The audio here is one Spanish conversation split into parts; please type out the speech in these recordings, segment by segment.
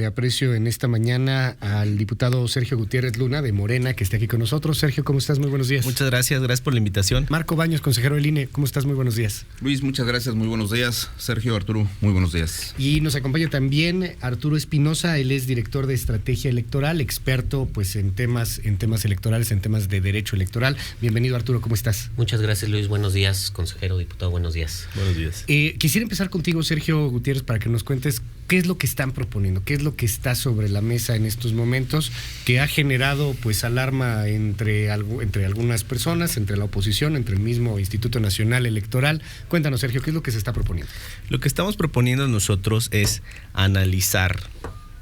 aprecio en esta mañana al diputado Sergio Gutiérrez Luna de Morena, que esté aquí con nosotros. Sergio, ¿cómo estás? Muy buenos días. Muchas gracias por la invitación. Marco Baños, consejero del INE, ¿cómo estás? Muy buenos días. Luis, muchas gracias, muy buenos días. Sergio, Arturo, muy buenos días. Y nos acompaña también Arturo Espinosa, él es director de estrategia electoral, experto pues en temas electorales, en temas de derecho electoral. Bienvenido, Arturo, ¿cómo estás? Muchas gracias, Luis. Buenos días, consejero, diputado, buenos días. Buenos días. Quisiera empezar contigo, Sergio Gutiérrez, para que nos cuentes qué es lo que están proponiendo, qué es lo que está sobre la mesa en estos momentos, que ha generado pues alarma entre algunas personas, entre la oposición, entre el mismo Instituto Nacional Electoral. Cuéntanos, Sergio, ¿qué es lo que se está proponiendo? Lo que estamos proponiendo nosotros es analizar,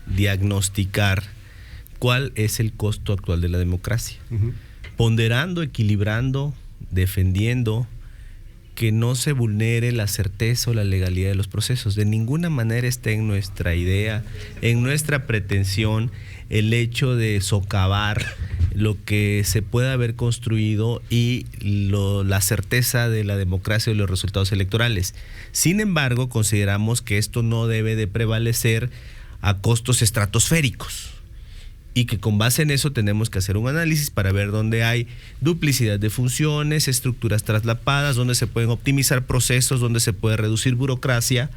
diagnosticar cuál es el costo actual de la democracia, ponderando, equilibrando, defendiendo que no se vulnere la certeza o la legalidad de los procesos. De ninguna manera está en nuestra idea, en nuestra pretensión, el hecho de socavar lo que se pueda haber construido y la certeza de la democracia y los resultados electorales. Sin embargo, consideramos que esto no debe de prevalecer a costos estratosféricos, y que con base en eso tenemos que hacer un análisis para ver dónde hay duplicidad de funciones, estructuras traslapadas, dónde se pueden optimizar procesos, dónde se puede reducir burocracia.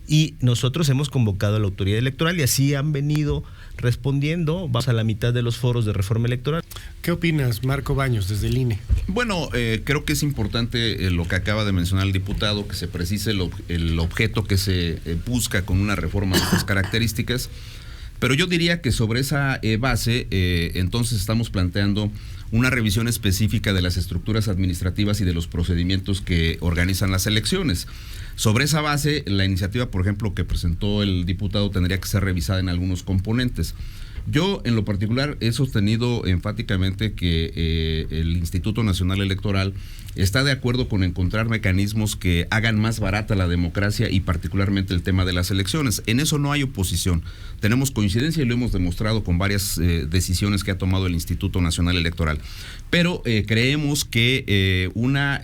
Y nosotros hemos convocado a la autoridad electoral y así han venido respondiendo. Vamos a la mitad de los foros de reforma electoral. ¿Qué opinas, Marco Baños, desde el INE? Bueno, creo que es importante lo que acaba de mencionar el diputado, que se precise el objeto que se busca con una reforma de estas características. Pero yo diría que sobre esa base, entonces estamos planteando una revisión específica de las estructuras administrativas y de los procedimientos que organizan las elecciones. Sobre esa base, la iniciativa, por ejemplo, que presentó el diputado tendría que ser revisada en algunos componentes. Yo, en lo particular, he sostenido enfáticamente que el Instituto Nacional Electoral está de acuerdo con encontrar mecanismos que hagan más barata la democracia y particularmente el tema de las elecciones. En eso no hay oposición. Tenemos coincidencia y lo hemos demostrado con varias decisiones que ha tomado el Instituto Nacional Electoral. Pero creemos que una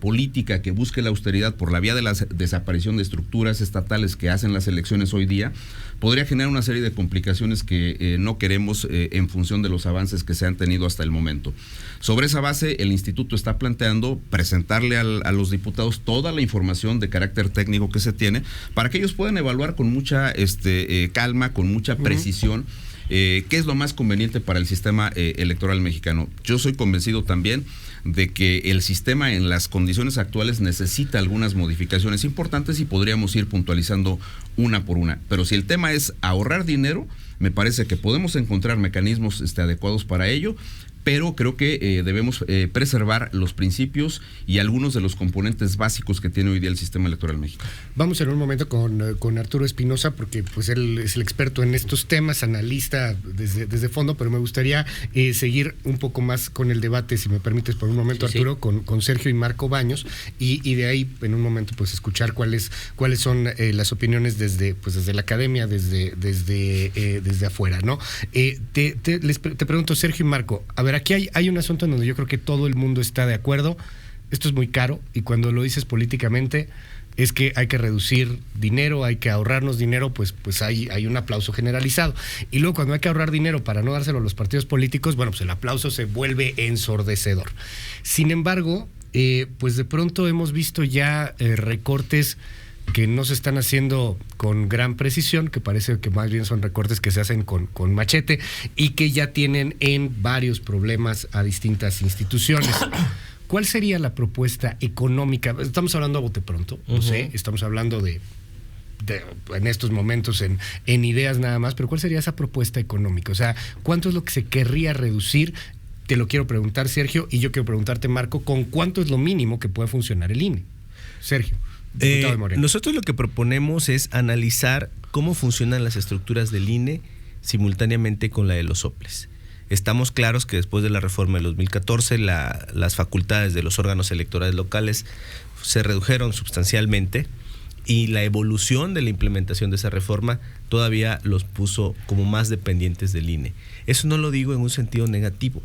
política que busque la austeridad por la vía de la desaparición de estructuras estatales que hacen las elecciones hoy día podría generar una serie de complicaciones que no queremos en función de los avances que se han tenido hasta el momento. Sobre esa base, el instituto está planteando presentarle a los diputados toda la información de carácter técnico que se tiene para que ellos puedan evaluar con mucha calma, con mucha precisión, qué es lo más conveniente para el sistema electoral mexicano. Yo soy convencido también de que el sistema en las condiciones actuales necesita algunas modificaciones importantes y podríamos ir puntualizando una por una. Pero si el tema es ahorrar dinero, me parece que podemos encontrar mecanismos adecuados para ello, pero creo que debemos preservar los principios y algunos de los componentes básicos que tiene hoy día el sistema electoral mexicano. Vamos en un momento con Arturo Espinosa, porque pues él es el experto en estos temas, analista desde fondo, pero me gustaría seguir un poco más con el debate, si me permites por un momento, sí, Arturo, sí, con Sergio y Marco Baños, y de ahí en un momento pues escuchar cuáles son las opiniones desde la academia, desde afuera, ¿no? Te pregunto, Sergio y Marco, a ver, aquí hay un asunto en donde yo creo que todo el mundo está de acuerdo. Esto es muy caro y cuando lo dices políticamente es que hay que reducir dinero, hay que ahorrarnos dinero, pues hay un aplauso generalizado. Y luego cuando hay que ahorrar dinero para no dárselo a los partidos políticos, bueno, pues el aplauso se vuelve ensordecedor. Sin embargo, pues de pronto hemos visto ya recortes que no se están haciendo con gran precisión, que parece que más bien son recortes que se hacen con machete y que ya tienen en varios problemas a distintas instituciones. ¿Cuál sería la propuesta económica? Estamos hablando a bote pronto, no sé, estamos hablando de en estos momentos en ideas nada más, pero ¿cuál sería esa propuesta económica? O sea, ¿cuánto es lo que se querría reducir? Te lo quiero preguntar, Sergio, y yo quiero preguntarte, Marco, ¿con cuánto es lo mínimo que puede funcionar el INE? Sergio. Nosotros lo que proponemos es analizar cómo funcionan las estructuras del INE simultáneamente con la de los soples. Estamos claros que después de la reforma del 2014 las facultades de los órganos electorales locales se redujeron sustancialmente y la evolución de la implementación de esa reforma todavía los puso como más dependientes del INE. Eso no lo digo en un sentido negativo,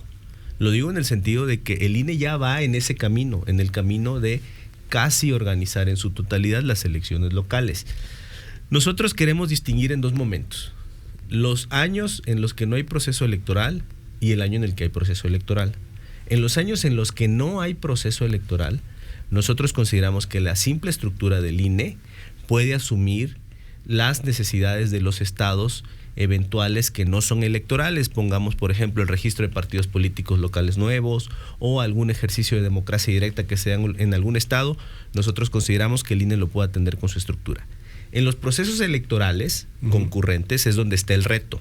lo digo en el sentido de que el INE ya va en ese camino, en el camino de casi organizar en su totalidad las elecciones locales. Nosotros queremos distinguir en dos momentos. los años en los que no hay proceso electoral y el año en el que hay proceso electoral. En los años en los que no hay proceso electoral, nosotros consideramos que la simple estructura del INE puede asumir las necesidades de los estados eventuales que no son electorales, pongamos por ejemplo el registro de partidos políticos locales nuevos o algún ejercicio de democracia directa que sea en algún estado. Nosotros consideramos que el INE lo puede atender con su estructura. En los procesos electorales concurrentes es donde está el reto.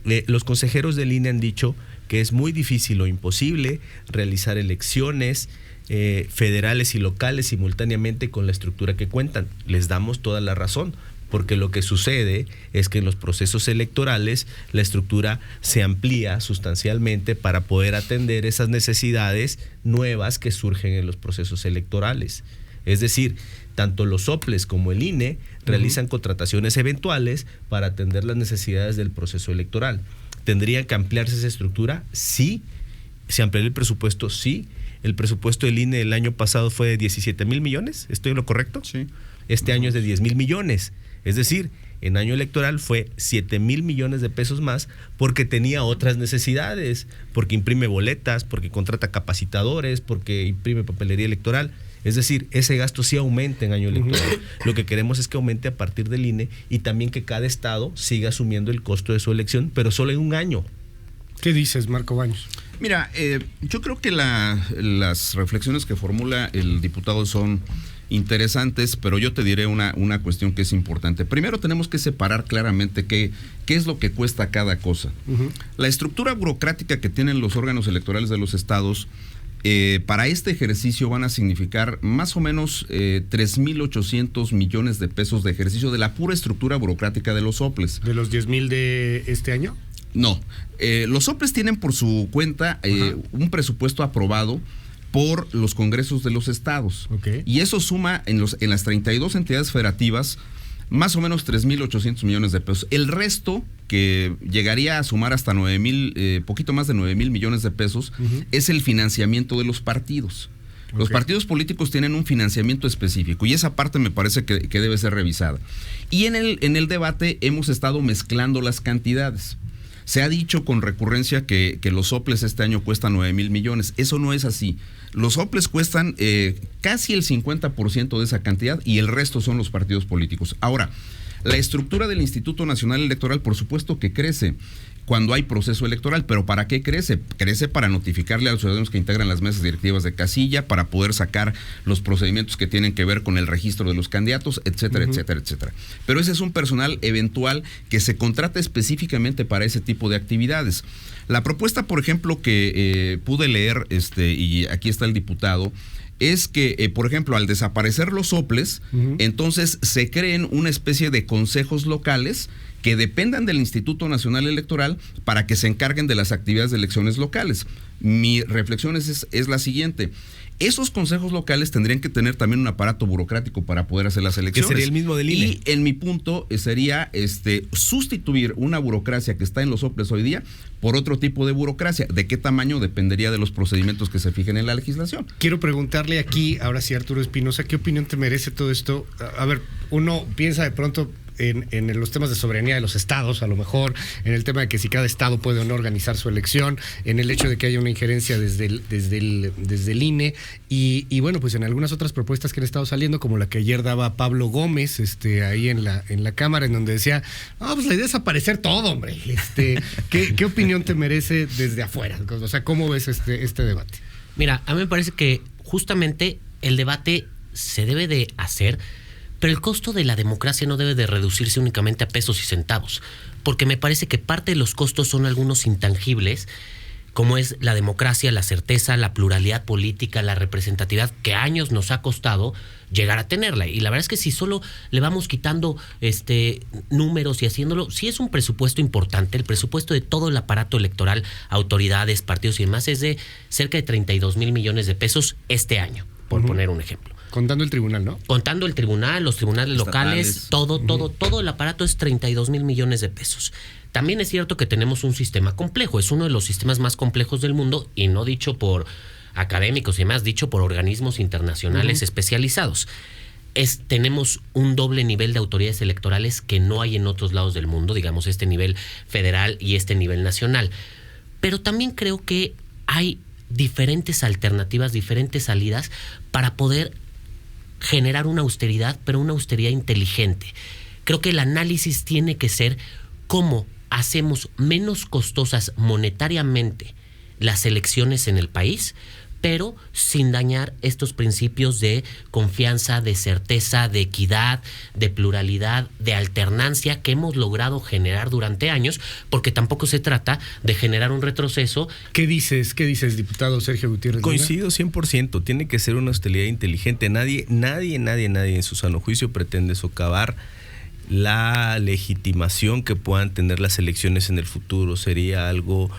Los consejeros del INE han dicho que es muy difícil o imposible realizar elecciones federales y locales simultáneamente con la estructura que cuentan. Les damos toda la razón, porque lo que sucede es que en los procesos electorales la estructura se amplía sustancialmente para poder atender esas necesidades nuevas que surgen en los procesos electorales. Es decir, tanto los soples como el INE realizan contrataciones eventuales para atender las necesidades del proceso electoral. ¿Tendría que ampliarse esa estructura? Sí. ¿Se ampliaría el presupuesto? Sí. El presupuesto del INE el año pasado fue de 17,000 millones. ¿Estoy en lo correcto? Sí. Este año es de 10,000 millones. Es decir, en año electoral fue 7,000 millones de pesos más porque tenía otras necesidades, porque imprime boletas, porque contrata capacitadores, porque imprime papelería electoral. Es decir, ese gasto sí aumenta en año electoral. Lo que queremos es que aumente a partir del INE y también que cada estado siga asumiendo el costo de su elección, pero solo en un año. ¿Qué dices, Marco Baños? Mira, yo creo que las reflexiones que formula el diputado son interesantes, pero yo te diré una cuestión que es importante. Primero tenemos que separar claramente qué es lo que cuesta cada cosa. La estructura burocrática que tienen los órganos electorales de los estados para este ejercicio van a significar más o menos 3,800 millones de pesos de ejercicio de la pura estructura burocrática de los soples. ¿De los 10,000 de este año? No, los soples tienen por su cuenta un presupuesto aprobado por los congresos de los estados. Okay. Y eso suma en las 32 entidades federativas más o menos 3,800 millones de pesos. El resto, que llegaría a sumar hasta 9,000, poquito más de 9,000 millones de pesos, es el financiamiento de los partidos. Okay. Los partidos políticos tienen un financiamiento específico y esa parte me parece que debe ser revisada. Y en el debate hemos estado mezclando las cantidades. Se ha dicho con recurrencia que los soples este año cuestan 9,000 millones. Eso no es así. Los soples cuestan casi el 50% de esa cantidad y el resto son los partidos políticos. Ahora, la estructura del Instituto Nacional Electoral, por supuesto que crece cuando hay proceso electoral, pero ¿para qué crece? Crece para notificarle a los ciudadanos que integran las mesas directivas de casilla, para poder sacar los procedimientos que tienen que ver con el registro de los candidatos, etcétera, etcétera, etcétera. Pero ese es un personal eventual que se contrata específicamente para ese tipo de actividades. La propuesta, por ejemplo, que pude leer, y aquí está el diputado, es que, por ejemplo, al desaparecer los soples, entonces se creen una especie de consejos locales que dependan del Instituto Nacional Electoral para que se encarguen de las actividades de elecciones locales. Mi reflexión es la siguiente. Esos consejos locales tendrían que tener también un aparato burocrático para poder hacer las elecciones. Que sería el mismo del INE. Y en mi punto sería sustituir una burocracia que está en los soples hoy día por otro tipo de burocracia. ¿De qué tamaño? Dependería de los procedimientos que se fijen en la legislación. Quiero preguntarle aquí, ahora sí, Arturo Espinosa, ¿qué opinión te merece todo esto? A ver, uno piensa de pronto en los temas de soberanía de los estados, a lo mejor, en el tema de que si cada estado puede o no organizar su elección, en el hecho de que haya una injerencia desde el INE, y bueno, pues en algunas otras propuestas que han estado saliendo, como la que ayer daba Pablo Gómez, ahí en la Cámara, en donde decía, pues la idea es aparecer todo, hombre. ¿Qué opinión te merece desde afuera? O sea, ¿cómo ves este debate? Mira, a mí me parece que justamente el debate se debe de hacer, pero el costo de la democracia no debe de reducirse únicamente a pesos y centavos, porque me parece que parte de los costos son algunos intangibles, como es la democracia, la certeza, la pluralidad política, la representatividad, que años nos ha costado llegar a tenerla. Y la verdad es que si solo le vamos quitando números y haciéndolo, sí es un presupuesto importante. El presupuesto de todo el aparato electoral, autoridades, partidos y demás, es de cerca de 32,000 millones de pesos este año, por poner un ejemplo. Contando el tribunal, ¿no? Contando el tribunal, los tribunales estatales, locales, todo el aparato es 32,000 millones de pesos. También es cierto que tenemos un sistema complejo, es uno de los sistemas más complejos del mundo, y no dicho por académicos y demás, dicho por organismos internacionales especializados. tenemos un doble nivel de autoridades electorales que no hay en otros lados del mundo, digamos este nivel federal y este nivel nacional. Pero también creo que hay diferentes alternativas, diferentes salidas para poder generar una austeridad, pero una austeridad inteligente. Creo que el análisis tiene que ser cómo hacemos menos costosas monetariamente las elecciones en el país, pero sin dañar estos principios de confianza, de certeza, de equidad, de pluralidad, de alternancia que hemos logrado generar durante años, porque tampoco se trata de generar un retroceso. ¿Qué dices, diputado Sergio Gutiérrez? Coincido 100%, tiene que ser una austeridad inteligente. Nadie en su sano juicio pretende socavar la legitimación que puedan tener las elecciones en el futuro. Sería algo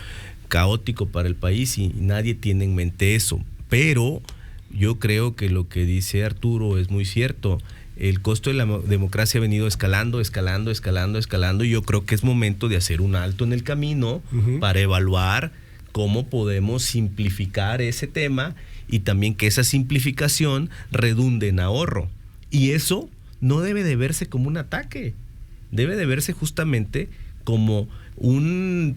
caótico para el país y nadie tiene en mente eso. Pero yo creo que lo que dice Arturo es muy cierto. El costo de la democracia ha venido escalando y yo creo que es momento de hacer un alto en el camino para evaluar cómo podemos simplificar ese tema y también que esa simplificación redunde en ahorro. Y eso no debe de verse como un ataque, debe de verse justamente como un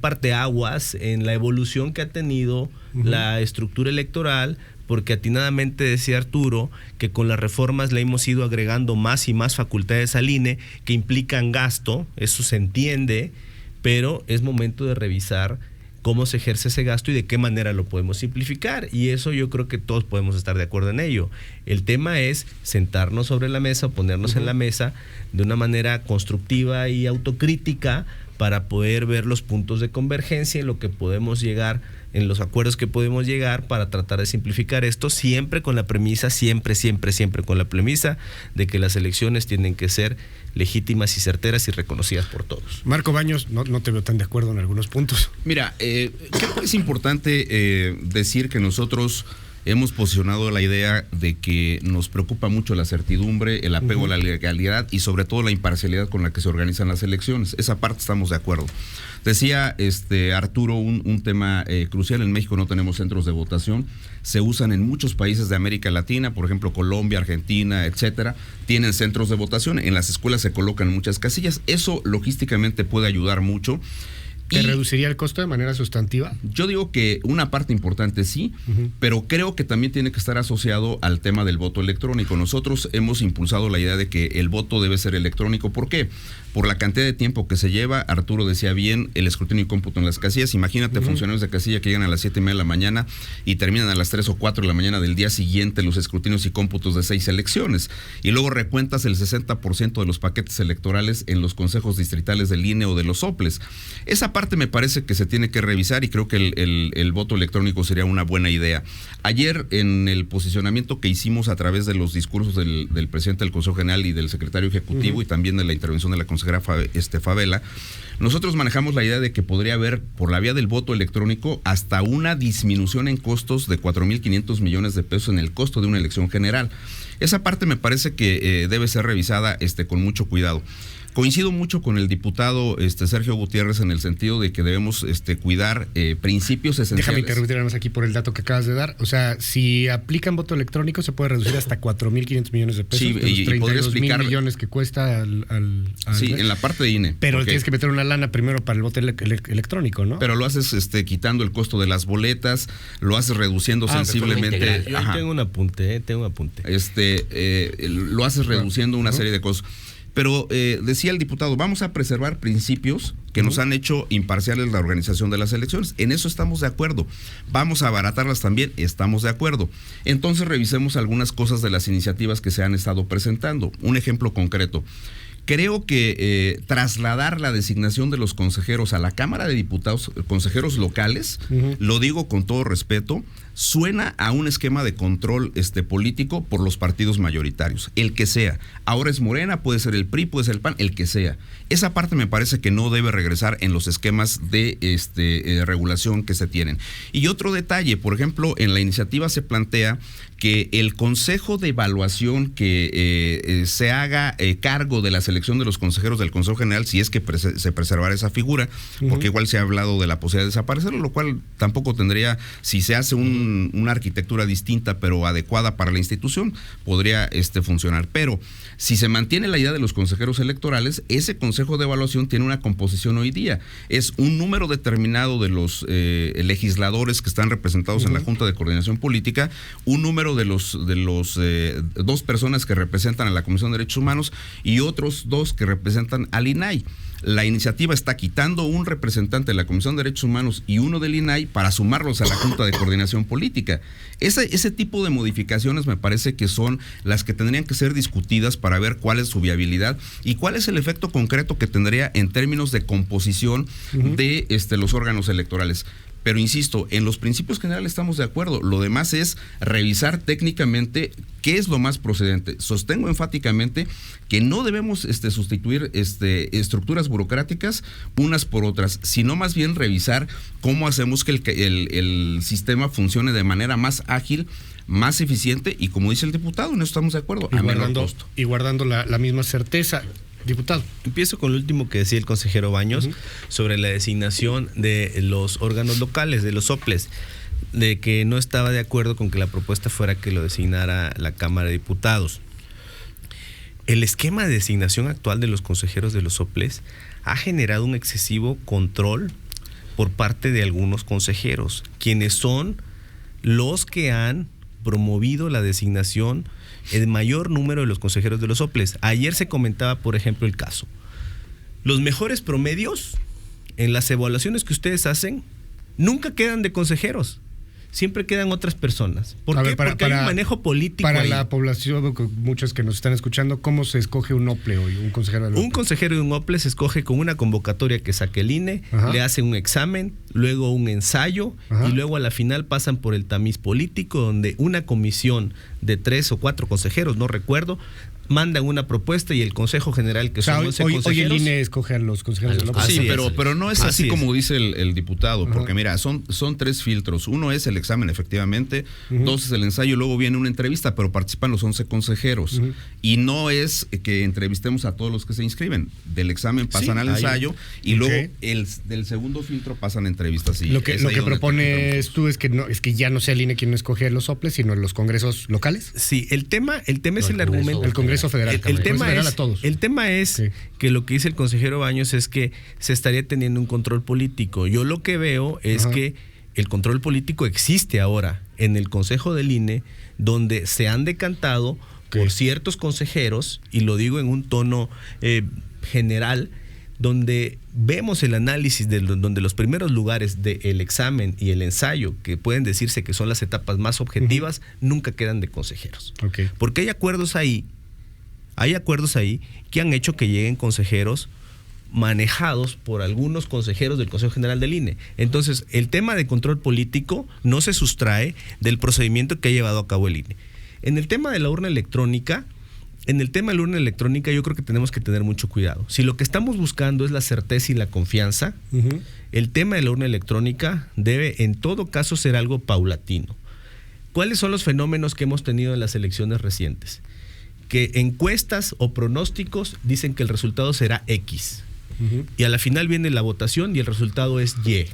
parteaguas en la evolución que ha tenido la estructura electoral, porque atinadamente decía Arturo que con las reformas le hemos ido agregando más y más facultades al INE que implican gasto, eso se entiende, pero es momento de revisar cómo se ejerce ese gasto y de qué manera lo podemos simplificar, y eso yo creo que todos podemos estar de acuerdo en ello. El tema es sentarnos sobre la mesa, ponernos en la mesa de una manera constructiva y autocrítica para poder ver los puntos de convergencia en lo que podemos llegar, en los acuerdos que podemos llegar para tratar de simplificar esto, siempre con la premisa, siempre con la premisa de que las elecciones tienen que ser legítimas y certeras y reconocidas por todos. Marco Baños, no te veo tan de acuerdo en algunos puntos. Mira, creo que es importante decir que nosotros hemos posicionado la idea de que nos preocupa mucho la certidumbre, el apego a la legalidad y sobre todo la imparcialidad con la que se organizan las elecciones. Esa parte estamos de acuerdo. Decía Arturo un tema crucial. En México no tenemos centros de votación. Se usan en muchos países de América Latina, por ejemplo Colombia, Argentina, etcétera. Tienen centros de votación. En las escuelas se colocan muchas casillas. Eso logísticamente puede ayudar mucho. ¿Te reduciría el costo de manera sustantiva? Yo digo que una parte importante sí, pero creo que también tiene que estar asociado al tema del voto electrónico. Nosotros hemos impulsado la idea de que el voto debe ser electrónico. ¿Por qué? Por la cantidad de tiempo que se lleva. Arturo decía bien, el escrutinio y cómputo en las casillas. Imagínate funcionarios de casilla que llegan a las 7:30 de la mañana y terminan a las 3 o 4 de la mañana del día siguiente los escrutinios y cómputos de 6 elecciones. Y luego recuentas el 60% de los paquetes electorales en los consejos distritales del INE o de los soples. Esa parte me parece que se tiene que revisar y creo que el voto electrónico sería una buena idea. Ayer, en el posicionamiento que hicimos a través de los discursos del presidente del Consejo General y del secretario ejecutivo y también de la intervención de la consejera Favela, nosotros manejamos la idea de que podría haber, por la vía del voto electrónico, hasta una disminución en costos de 4.500 millones de pesos en el costo de una elección general. Esa parte me parece que debe ser revisada con mucho cuidado. Coincido mucho con el diputado Sergio Gutiérrez en el sentido de que debemos cuidar principios esenciales. Déjame interrumpirnos aquí por el dato que acabas de dar. O sea, si aplican voto electrónico se puede reducir hasta 4.500 millones de pesos. Sí, de los y podría explicar 32.000 millones que cuesta sí, en la parte de INE. Pero tienes que meter una lana primero para el voto electrónico, ¿no? Pero lo haces quitando el costo de las boletas, lo haces reduciendo sensiblemente. Yo tengo un apunte. Lo haces reduciendo una serie de cosas. Pero decía el diputado, vamos a preservar principios que nos han hecho imparciales la organización de las elecciones. En eso estamos de acuerdo. Vamos a abaratarlas también, estamos de acuerdo. Entonces revisemos algunas cosas de las iniciativas que se han estado presentando. Un ejemplo concreto. Creo que trasladar la designación de los consejeros a la Cámara de Diputados, consejeros locales, lo digo con todo respeto, suena a un esquema de control político por los partidos mayoritarios, el que sea. Ahora es Morena, puede ser el PRI, puede ser el PAN, el que sea. Esa parte me parece que no debe regresar en los esquemas de regulación que se tienen. Y otro detalle, por ejemplo, en la iniciativa se plantea que el Consejo de Evaluación que se haga cargo de las selección de los consejeros del Consejo General, si es que se preservara esa figura, porque igual se ha hablado de la posibilidad de desaparecerlo, lo cual tampoco tendría, si se hace una arquitectura distinta pero adecuada para la institución, podría funcionar. Pero si se mantiene la idea de los consejeros electorales, ese consejo de evaluación tiene una composición hoy día. Es un número determinado de los legisladores que están representados en la Junta de Coordinación Política, un número de los 2 personas que representan a la Comisión de Derechos Humanos y otros 2 que representan al INAI. La iniciativa está quitando un representante de la Comisión de Derechos Humanos y uno del INAI para sumarlos a la Junta de Coordinación Política. Ese tipo de modificaciones me parece que son las que tendrían que ser discutidas para ver cuál es su viabilidad y cuál es el efecto concreto que tendría en términos de composición de los órganos electorales. Pero insisto, en los principios generales estamos de acuerdo. Lo demás es revisar técnicamente qué es lo más procedente. Sostengo enfáticamente que no debemos sustituir estructuras burocráticas unas por otras, sino más bien revisar cómo hacemos que el sistema funcione de manera más ágil, más eficiente y, como dice el diputado, en eso estamos de acuerdo, a menor costo. Y guardando la misma certeza. Diputado. Empiezo con lo último que decía el consejero Baños sobre la designación de los órganos locales, de los soples, de que no estaba de acuerdo con que la propuesta fuera que lo designara la Cámara de Diputados. El esquema de designación actual de los consejeros de los soples ha generado un excesivo control por parte de algunos consejeros, quienes son los que han promovido la designación el mayor número de los consejeros de los soples. Ayer se comentaba, por ejemplo, el caso. Los mejores promedios en las evaluaciones que ustedes hacen nunca quedan de consejeros. Siempre quedan otras personas. ¿Por qué? Porque hay un manejo político para ahí. La población, muchos que nos están escuchando, ¿cómo se escoge un OPLE hoy, un consejero del OPLE? Un consejero de un OPLE se escoge con una convocatoria que saque el INE, le hace un examen, luego un ensayo y luego a la final pasan por el tamiz político, donde una comisión de 3 o 4 consejeros, no recuerdo, mandan una propuesta y el Consejo General, que son 11 consejeros... Hoy el INE escoge a los consejeros del OPLE. Sí, pero no es así como dice el diputado, porque mira, son 3 filtros. Uno es el examen, efectivamente, 2 es el ensayo, luego viene una entrevista, pero participan los 11 consejeros. Y no es que entrevistemos a todos los que se inscriben. Del examen pasan al ensayo y luego del segundo filtro pasan a entrevistas. Y lo que propones tú es que ya no sea el INE quien escoge a los OPLES, sino los congresos locales. Sí, el tema es el argumento. El Congreso Federal. El tema es que lo que dice el consejero Baños es que se estaría teniendo un control político. Yo lo que veo es que el control político existe ahora en el Consejo del INE, donde se han decantado por ciertos consejeros, y lo digo en un tono general, donde vemos el análisis de donde los primeros lugares del examen y el ensayo, que pueden decirse que son las etapas más objetivas, nunca quedan de consejeros. Porque hay acuerdos ahí que han hecho que lleguen consejeros manejados por algunos consejeros del Consejo General del INE. Entonces, el tema de control político no se sustrae del procedimiento que ha llevado a cabo el INE. En el tema de la urna electrónica, yo creo que tenemos que tener mucho cuidado. Si lo que estamos buscando es la certeza y la confianza, el tema de la urna electrónica debe en todo caso ser algo paulatino. ¿Cuáles son los fenómenos que hemos tenido en las elecciones recientes? Que encuestas o pronósticos dicen que el resultado será X. Y a la final viene la votación y el resultado es Y.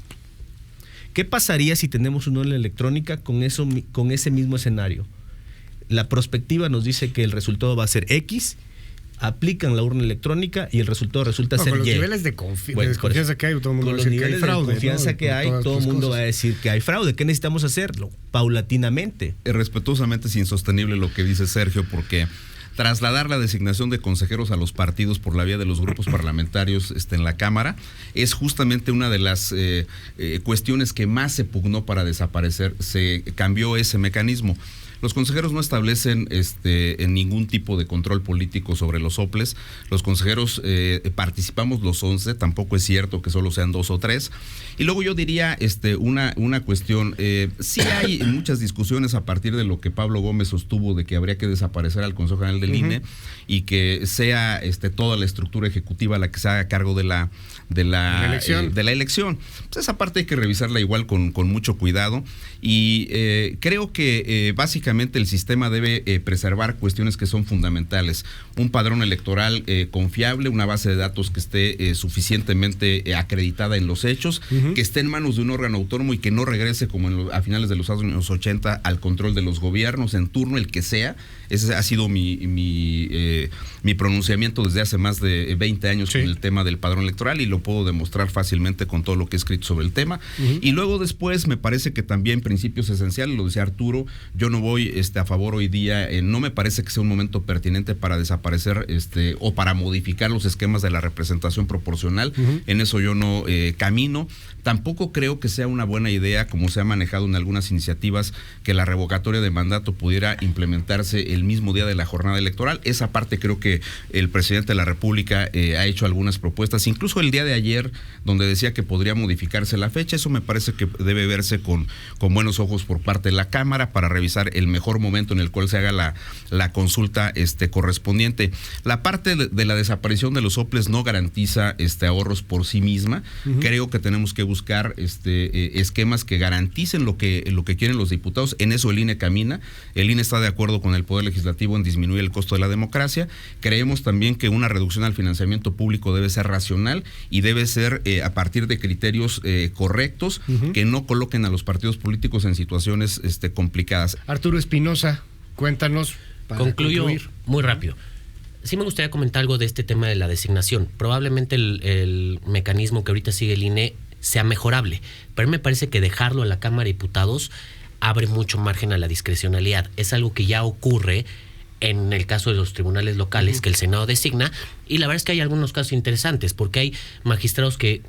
¿Qué pasaría si tenemos una urna electrónica con ese mismo escenario? La prospectiva nos dice que el resultado va a ser X, aplican la urna electrónica y el resultado resulta ser Y. Con los niveles de confianza que hay, todo el mundo va a decir que hay fraude. De confianza que hay, todo el mundo va a decir que hay fraude. ¿Qué necesitamos hacerlo? Paulatinamente. Respetuosamente es insostenible lo que dice Sergio, porque trasladar la designación de consejeros a los partidos por la vía de los grupos parlamentarios en la Cámara es justamente una de las cuestiones que más se pugnó para desaparecer. Se cambió ese mecanismo. Los consejeros no establecen en ningún tipo de control político sobre los soples. Los consejeros participamos los 11, tampoco es cierto que solo sean 2 o 3. Y luego yo diría una cuestión, sí hay muchas discusiones a partir de lo que Pablo Gómez sostuvo de que habría que desaparecer al Consejo General del INE y que sea toda la estructura ejecutiva la que se haga cargo de la elección. Pues esa parte hay que revisarla igual con mucho cuidado y creo que básicamente básicamente el sistema debe preservar cuestiones que son fundamentales. Un padrón electoral confiable, una base de datos que esté suficientemente acreditada en los hechos, que esté en manos de un órgano autónomo y que no regrese como a finales de los años 80 al control de los gobiernos en turno, el que sea. Ese ha sido mi pronunciamiento desde hace más de 20 años con el tema del padrón electoral, y lo puedo demostrar fácilmente con todo lo que he escrito sobre el tema. Y luego después me parece que también principios esenciales, lo decía Arturo, yo no voy a favor hoy día, no me parece que sea un momento pertinente para desaparecer o para modificar los esquemas de la representación proporcional. En eso yo no camino. Tampoco creo que sea una buena idea, como se ha manejado en algunas iniciativas, que la revocatoria de mandato pudiera implementarse el mismo día de la jornada electoral. Esa parte creo que el presidente de la República ha hecho algunas propuestas, incluso el día de ayer, donde decía que podría modificarse la fecha. Eso me parece que debe verse con buenos ojos por parte de la Cámara para revisar el mejor momento en el cual se haga la consulta correspondiente. La parte de la desaparición de los soples no garantiza ahorros por sí misma. Creo que tenemos que buscar esquemas que garanticen lo que quieren los diputados. En eso el INE camina. El INE está de acuerdo con el Poder Legislativo en disminuir el costo de la democracia. Creemos también que una reducción al financiamiento público debe ser racional y debe ser a partir de criterios correctos, que no coloquen a los partidos políticos en situaciones complicadas. Arturo Espinosa, cuéntanos. Concluyo muy rápido. Sí me gustaría comentar algo de este tema de la designación. Probablemente el mecanismo que ahorita sigue el INE sea mejorable, pero me parece que dejarlo a la Cámara de Diputados abre mucho margen a la discrecionalidad. Es algo que ya ocurre en el caso de los tribunales locales, que el Senado designa, y la verdad es que hay algunos casos interesantes, porque hay magistrados que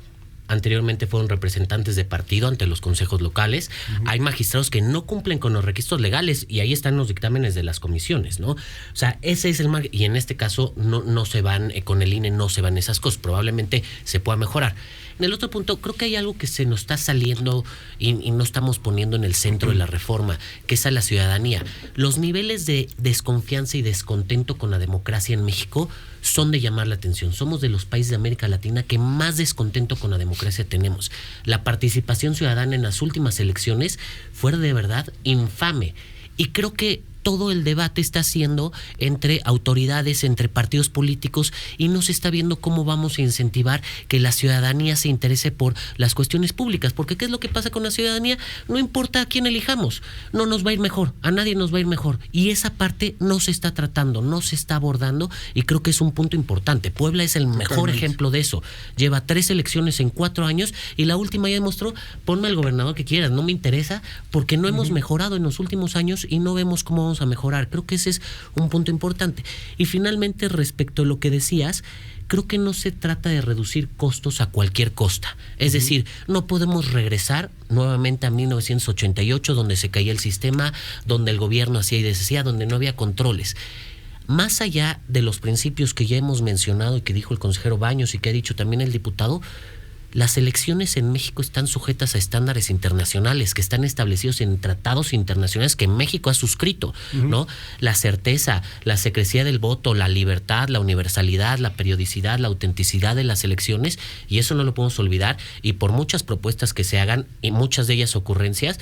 anteriormente fueron representantes de partido ante los consejos locales. Hay magistrados que no cumplen con los requisitos legales, y ahí están los dictámenes de las comisiones, ¿no? O sea, ese es y en este caso no se van, con el INE no se van esas cosas. Probablemente se pueda mejorar. En el otro punto, creo que hay algo que se nos está saliendo y no estamos poniendo en el centro de la reforma, que es a la ciudadanía. Los niveles de desconfianza y descontento con la democracia en México son de llamar la atención. Somos de los países de América Latina que más descontento con la democracia tenemos. La participación ciudadana en las últimas elecciones fue de verdad infame. Y creo que todo el debate está siendo entre autoridades, entre partidos políticos, y no se está viendo cómo vamos a incentivar que la ciudadanía se interese por las cuestiones públicas. Porque ¿qué es lo que pasa con la ciudadanía? No importa a quién elijamos, no nos va a ir mejor, a nadie nos va a ir mejor. Y esa parte no se está tratando, no se está abordando, y creo que es un punto importante. Puebla es el mejor ejemplo de eso. Lleva 3 elecciones en 4 años y la última ya demostró: ponme al gobernador que quieras, no me interesa, porque no hemos mejorado en los últimos años y no vemos cómo vamos a mejorar. Creo que ese es un punto importante. Y finalmente, respecto a lo que decías, creo que no se trata de reducir costos a cualquier costa. Es decir, no podemos regresar nuevamente a 1988, donde se caía el sistema, donde el gobierno hacía y deshacía, donde no había controles. Más allá de los principios que ya hemos mencionado y que dijo el consejero Baños y que ha dicho también el diputado, las elecciones en México están sujetas a estándares internacionales que están establecidos en tratados internacionales que México ha suscrito, ¿no? La certeza, la secrecía del voto, la libertad, la universalidad, la periodicidad, la autenticidad de las elecciones, y eso no lo podemos olvidar. Y por muchas propuestas que se hagan, y muchas de ellas ocurrencias,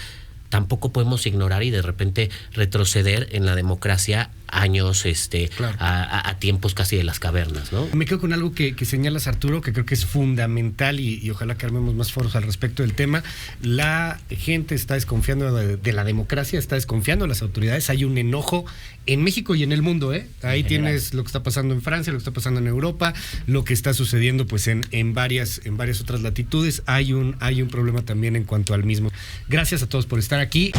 tampoco podemos ignorar y de repente retroceder en la democracia años claro, a tiempos casi de las cavernas, ¿no? Me quedo con algo que señalas, Arturo, que creo que es fundamental, y ojalá que armemos más foros al respecto del tema. La gente está desconfiando de la democracia, está desconfiando de las autoridades. Hay un enojo en México y en el mundo, ¿eh? Ahí tienes lo que está pasando en Francia, lo que está pasando en Europa, lo que está sucediendo pues en varias otras latitudes. Hay un problema también en cuanto al mismo. Gracias a todos por estar aquí.